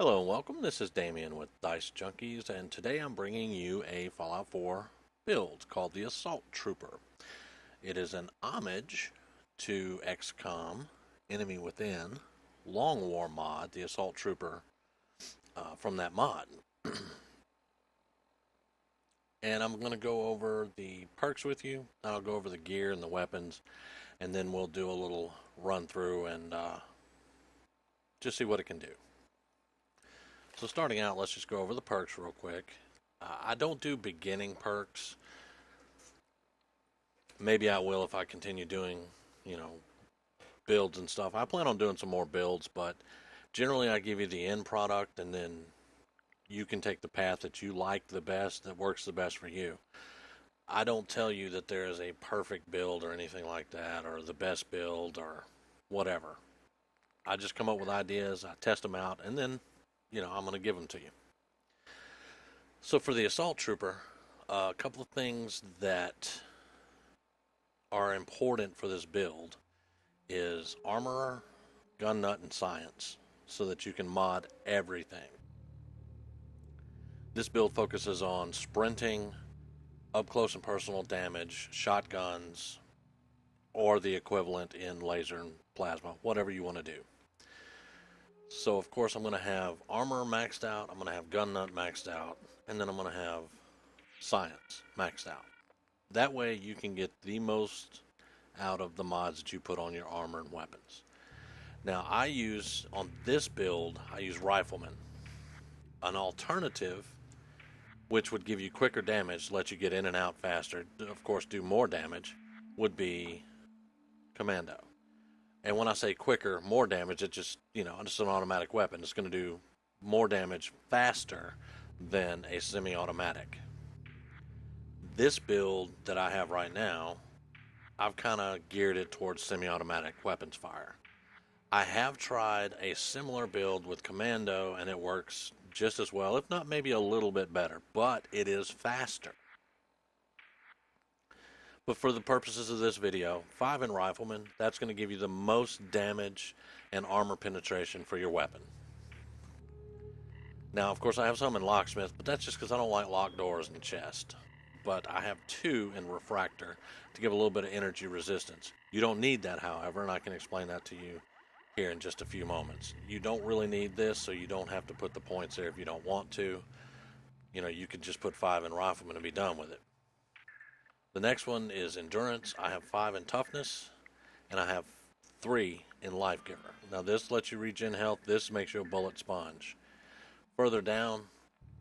Hello and welcome. This is Damien with Dicejunkies, and today I'm bringing you a Fallout 4 build called the Assault Trooper. It is an homage to Xcom, Enemy Within, Long War mod, the Assault Trooper from that mod. And I'm going to go over the perks with you. I'll go over the gear and the weapons, and then we'll do a little run through and just see what it can do. So starting out, let's just go over the perks real quick. I don't do beginning perks. Maybe I will if I continue doing, builds and stuff. I plan on doing some more builds, but generally I give you the end product and then you can take the path that you like the best, that works the best for you. I don't tell you that there is a perfect build or anything like that, or the best build or whatever. I just come up with ideas, I test them out, and then I'm going to give them to you. So for the Assault Trooper, a couple of things that are important for this build is Armorer, Gun Nut, and Science, so that you can mod everything. This build focuses on sprinting, up close and personal damage, shotguns, or the equivalent in laser and plasma, whatever you want to do. So, of course, I'm going to have Armor maxed out, I'm going to have Gun Nut maxed out, and then I'm going to have Science maxed out. That way you can get the most out of the mods that you put on your armor and weapons. Now, on this build, I use Rifleman. An alternative, which would give you quicker damage, let you get in and out faster, of course do more damage, would be Commando. And when I say quicker, more damage, it's just, just an automatic weapon. It's going to do more damage faster than a semi-automatic. This build that I have right now, I've kind of geared it towards semi-automatic weapons fire. I have tried a similar build with Commando, and it works just as well, if not maybe a little bit better, but it is faster. But for the purposes of this video, 5 in Rifleman, that's going to give you the most damage and armor penetration for your weapon. Now, of course, I have some in Locksmith, but that's just because I don't like locked doors and chest. But I have 2 in Refractor to give a little bit of energy resistance. You don't need that, however, and I can explain that to you here in just a few moments. You don't really need this, so you don't have to put the points there if you don't want to. You could just put 5 in Rifleman and be done with it. The next one is Endurance. I have 5 in Toughness, and I have 3 in Life Giver. Now this lets you regen health. This makes you a bullet sponge. Further down,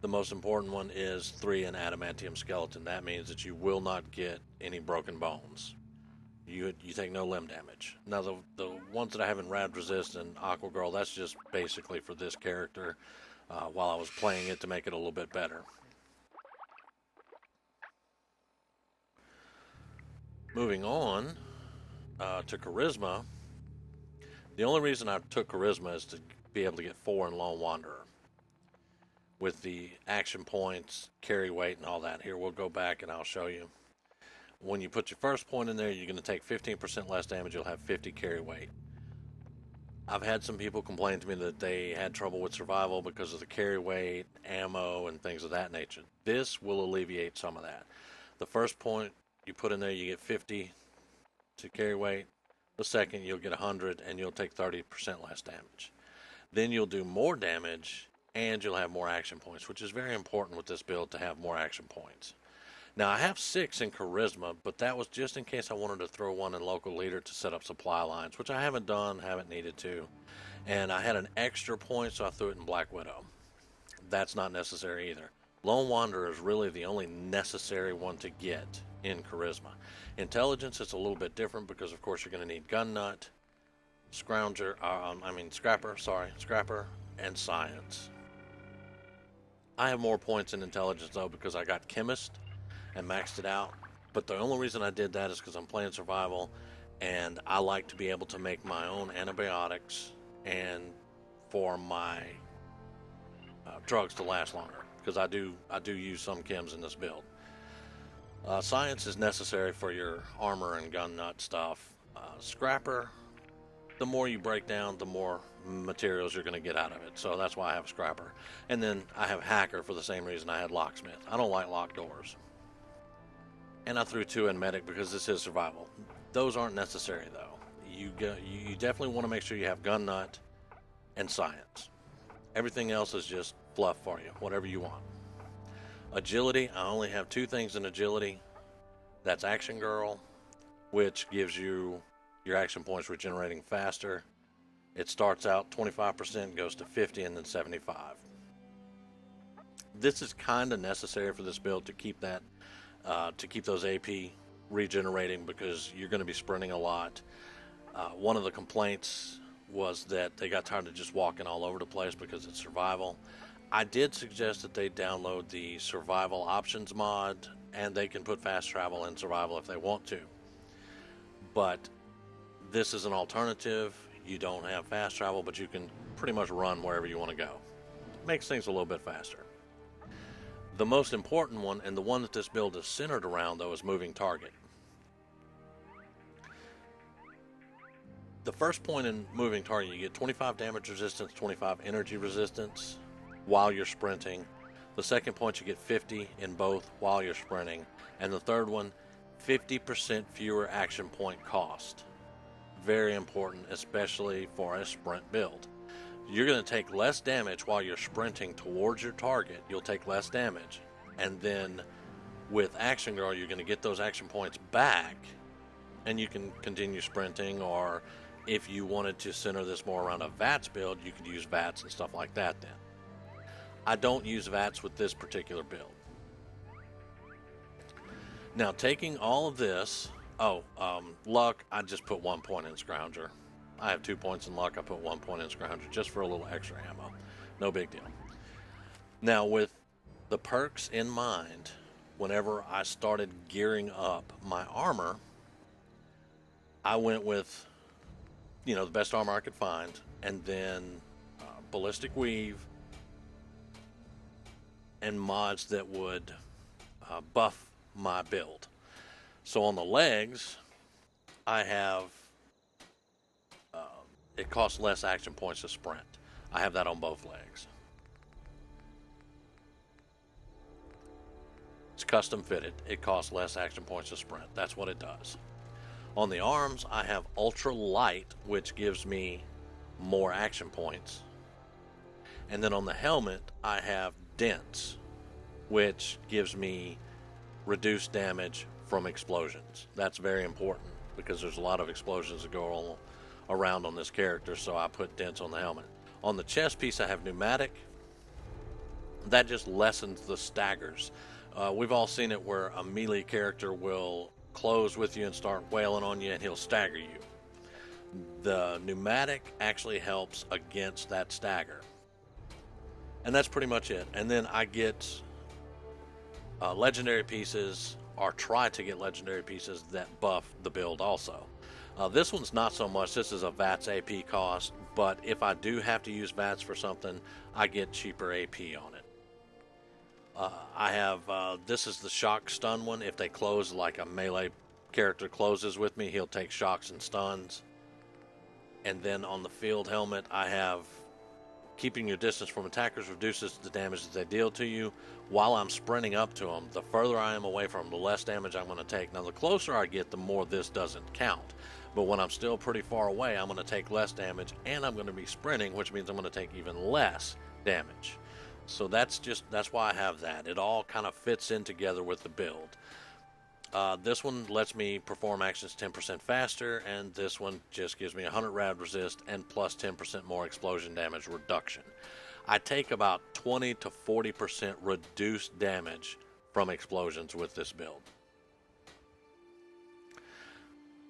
the most important one is 3 in Adamantium Skeleton. That means that you will not get any broken bones. You take no limb damage. Now the ones that I have in Rad Resist and Aqua Girl, that's just basically for this character while I was playing it to make it a little bit better. Moving on to Charisma. The only reason I took Charisma is to be able to get 4 in Lone Wanderer. With the action points, carry weight, and all that. Here, we'll go back and I'll show you. When you put your first point in there, you're going to take 15% less damage. You'll have 50 carry weight. I've had some people complain to me that they had trouble with survival because of the carry weight, ammo, and things of that nature. This will alleviate some of that. The first point you put in there, you get 50 to carry weight. The second, you'll get 100, and you'll take 30% less damage. Then you'll do more damage, and you'll have more action points, which is very important with this build to have more action points. Now, I have 6 in Charisma, but that was just in case I wanted to throw 1 in Local Leader to set up supply lines, which I haven't done, haven't needed to. And I had an extra point, so I threw it in Black Widow. That's not necessary either. Lone Wanderer is really the only necessary one to get in Charisma. Intelligence is a little bit different because, of course, you're going to need Gun Nut, Scrapper, and Science. I have more points in Intelligence, though, because I got Chemist and maxed it out. But the only reason I did that is because I'm playing Survival, and I like to be able to make my own antibiotics and for my drugs to last longer, because I do use some chems in this build. Science is necessary for your armor and gun nut stuff. Scrapper the more you break down, the more materials you're going to get out of it. So that's why I have a scrapper. And then I have hacker for the same reason I had locksmith. I don't like locked doors. And I threw 2 in medic because this is survival. Those aren't necessary though. You definitely want to make sure you have gun nut and science. Everything else is just fluff for you, whatever you want. Agility, I only have 2 things in agility. That's Action Girl, which gives you your action points regenerating faster. It starts out 25%, goes to 50, and then 75. This is kind of necessary for this build to keep that, to keep those AP regenerating, because you're going to be sprinting a lot. One of the complaints was that they got tired of just walking all over the place because it's survival. I did suggest that they download the survival options mod, and they can put fast travel in survival if they want to. But this is an alternative. You don't have fast travel, but you can pretty much run wherever you want to go. Makes things a little bit faster. The most important one, and the one that this build is centered around, though, is moving target. The first point in moving target, you get 25 damage resistance, 25 energy resistance while you're sprinting. The second point, you get 50 in both while you're sprinting. And the third one, 50% fewer action point cost. Very important, especially for a sprint build. You're going to take less damage while you're sprinting towards your target. You'll take less damage. And then with Action Girl, you're going to get those action points back, and you can continue sprinting. Or if you wanted to center this more around a VATS build, you could use VATS and stuff like that then. I don't use VATS with this particular build. Now, taking all of this, luck, I just put 1 point in Scrounger. I have 2 points in luck, I put 1 point in Scrounger just for a little extra ammo. No big deal. Now, with the perks in mind, whenever I started gearing up my armor, I went with, the best armor I could find, and then ballistic weave and mods that would buff my build. So on the legs, I have, it costs less action points to sprint. I have that on both legs. It's custom fitted. It costs less action points to sprint. That's what it does. On the arms, I have ultra light, which gives me more action points. And then on the helmet, I have dense, which gives me reduced damage from explosions. That's very important because there's a lot of explosions that go around on this character, so I put dense on the helmet. On the chest piece, I have pneumatic. That just lessens the staggers. We've all seen it where a melee character will close with you and start wailing on you, and he'll stagger you. The pneumatic actually helps against that stagger. And that's pretty much it. And then I get legendary pieces, or try to get legendary pieces that buff the build also. This one's not so much. This is a VATS AP cost, but if I do have to use VATS for something, I get cheaper AP on it. I have, this is the shock stun one. If they close, like a melee character closes with me, he'll take shocks and stuns. And then on the field helmet, I have keeping your distance from attackers reduces the damage that they deal to you. While I'm sprinting up to them, the further I am away from them, the less damage I'm going to take. Now, the closer I get, the more this doesn't count. But when I'm still pretty far away, I'm going to take less damage, and I'm going to be sprinting, which means I'm going to take even less damage. So that's why I have that. It all kind of fits in together with the build. This one lets me perform actions 10% faster, and this one just gives me 100 rad resist and plus 10% more explosion damage reduction. I take about 20 to 40% reduced damage from explosions with this build.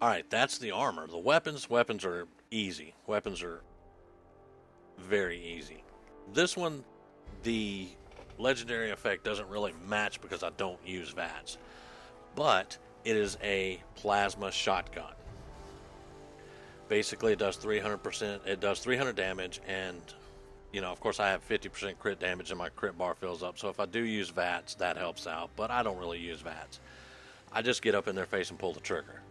Alright, that's the armor. The weapons are easy. Weapons are very easy. This one, the legendary effect doesn't really match because I don't use VATS. But it is a plasma shotgun. Basically, it does 300%. It does 300 damage, and of course, I have 50% crit damage, and my crit bar fills up. So if I do use VATS, that helps out. But I don't really use VATS. I just get up in their face and pull the trigger.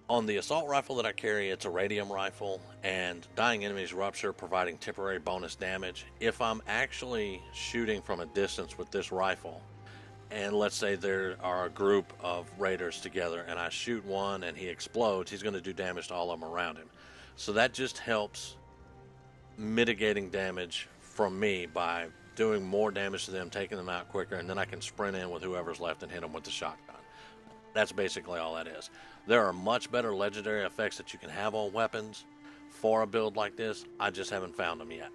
On the assault rifle that I carry, it's a radium rifle, and dying enemies rupture, providing temporary bonus damage. If I'm actually shooting from a distance with this rifle, and let's say there are a group of raiders together, and I shoot one and he explodes, he's going to do damage to all of them around him. So that just helps mitigating damage from me by doing more damage to them, taking them out quicker, and then I can sprint in with whoever's left and hit them with the shotgun. That's basically all that is. There are much better legendary effects that you can have on weapons for a build like this. I just haven't found them yet.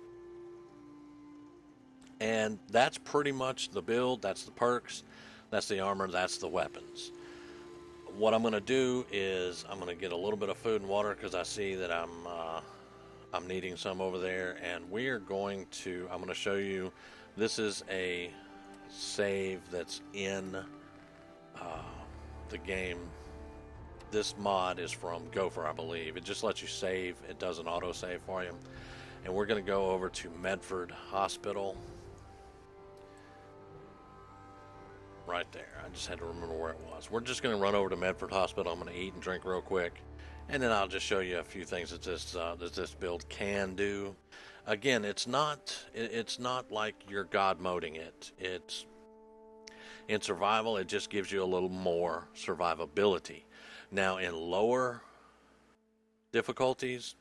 And that's pretty much the build. That's the perks. That's the armor. That's the weapons. What I'm going to do is I'm going to get a little bit of food and water because I see that I'm needing some over there. And I'm going to show you, this is a save that's in the game. This mod is from Gopher, I believe. It just lets you save. It does an auto save for you. And we're going to go over to Medford Hospital. Right there. I just had to remember where it was. We're just going to run over to Medford Hospital. I'm going to eat and drink real quick. And then I'll just show you a few things that this build can do. Again, it's not like you're God moding it. It's in survival, it just gives you a little more survivability. Now, in lower difficulties,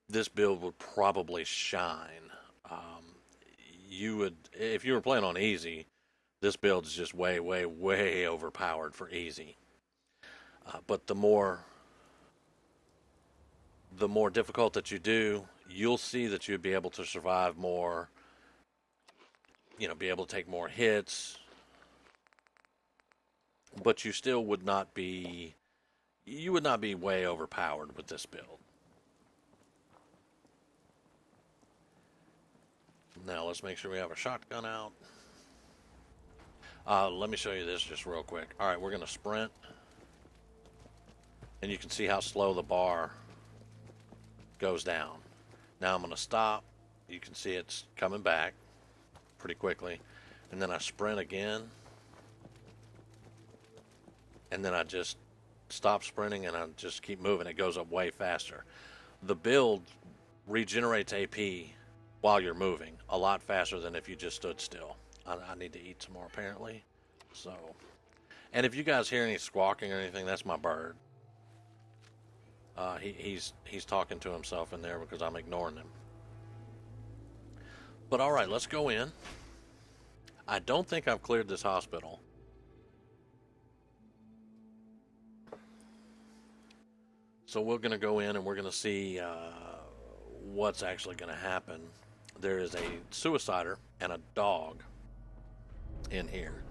this build would probably shine. If you were playing on easy, this build is just way, way, way overpowered for easy. But the more difficult that you do, you'll see that you'd be able to survive more. Be able to take more hits. But you still would not be. You would not be way overpowered with this build. Now let's make sure we have our shotgun out. Let me show you this just real quick. All right, we're going to sprint. And you can see how slow the bar goes down. Now I'm going to stop. You can see it's coming back pretty quickly. And then I sprint again. And then I just stop sprinting and I just keep moving. It goes up way faster. The build regenerates AP while you're moving a lot faster than if you just stood still. I need to eat some more apparently. So, and if you guys hear any squawking or anything, that's my bird. He's talking to himself in there because I'm ignoring him. But all right, let's go in. I don't think I've cleared this hospital. So we're going to go in and we're going to see what's actually going to happen. There is a suicider and a dog in here.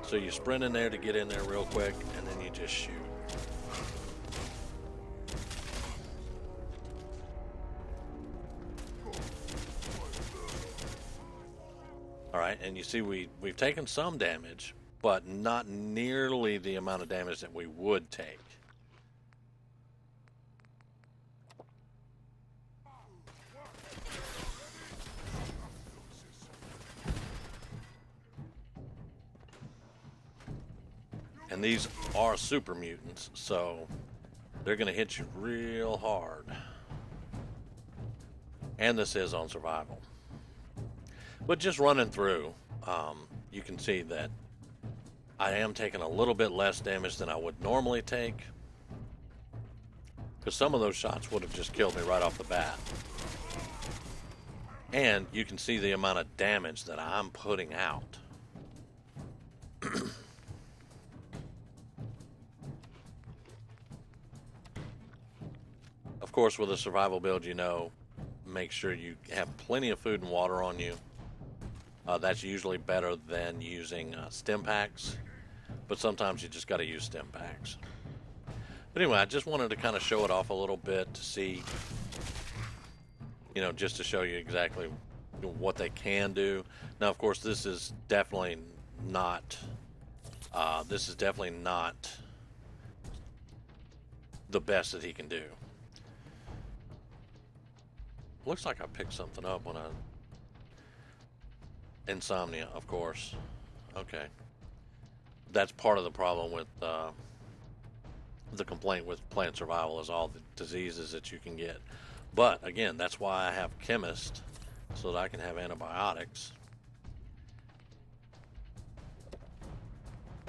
So you sprint in there to get in there real quick, and then you just shoot. All right, and you see we've taken some damage, but not nearly the amount of damage that we would take. And these are super mutants, so they're going to hit you real hard. And this is on survival. But just running through, you can see that I am taking a little bit less damage than I would normally take. Because some of those shots would have just killed me right off the bat. And you can see the amount of damage that I'm putting out. Of course, with a survival build, make sure you have plenty of food and water on you. That's usually better than using stim packs, but sometimes you just got to use stim packs. But anyway, I just wanted to kind of show it off a little bit to see, just to show you exactly what they can do. Now, of course, this is definitely not the best that he can do. Looks like I picked something up when insomnia, of course. Okay. That's part of the problem with the complaint with playing survival is all the diseases that you can get. But again, that's why I have chemist, so that I can have antibiotics.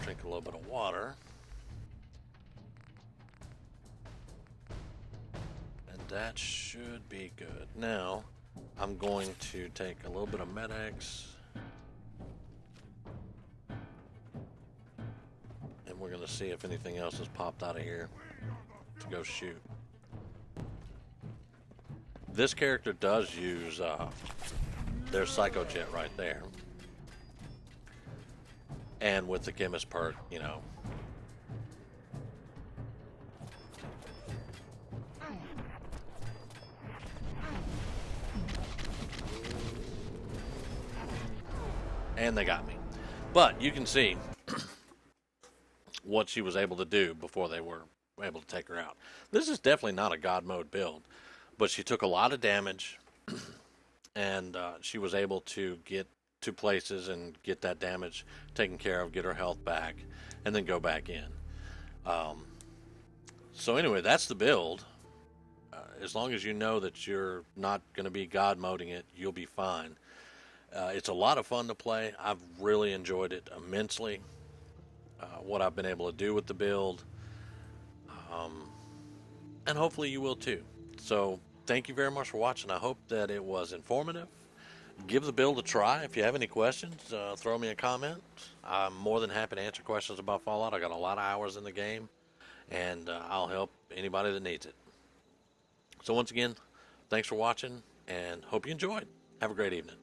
Drink a little bit of water. And that should be good. Now, I'm going to take a little bit of Med-X. And we're going to see if anything else has popped out of here to go shoot. This character does use their Psycho Jet right there. And with the Chemist perk, you know. And they got me. But you can see what she was able to do before they were able to take her out. This is definitely not a God mode build, but she took a lot of damage, and she was able to get to places and get that damage taken care of, get her health back, and then go back in. So anyway, that's the build. As long as you know that you're not going to be God moding it, you'll be fine. It's a lot of fun to play. I've really enjoyed it immensely. What I've been able to do with the build. And hopefully you will too. So thank you very much for watching. I hope that it was informative. Give the build a try. If you have any questions, throw me a comment. I'm more than happy to answer questions about Fallout. I got a lot of hours in the game, and I'll help anybody that needs it. So once again, thanks for watching, and hope you enjoyed. Have a great evening.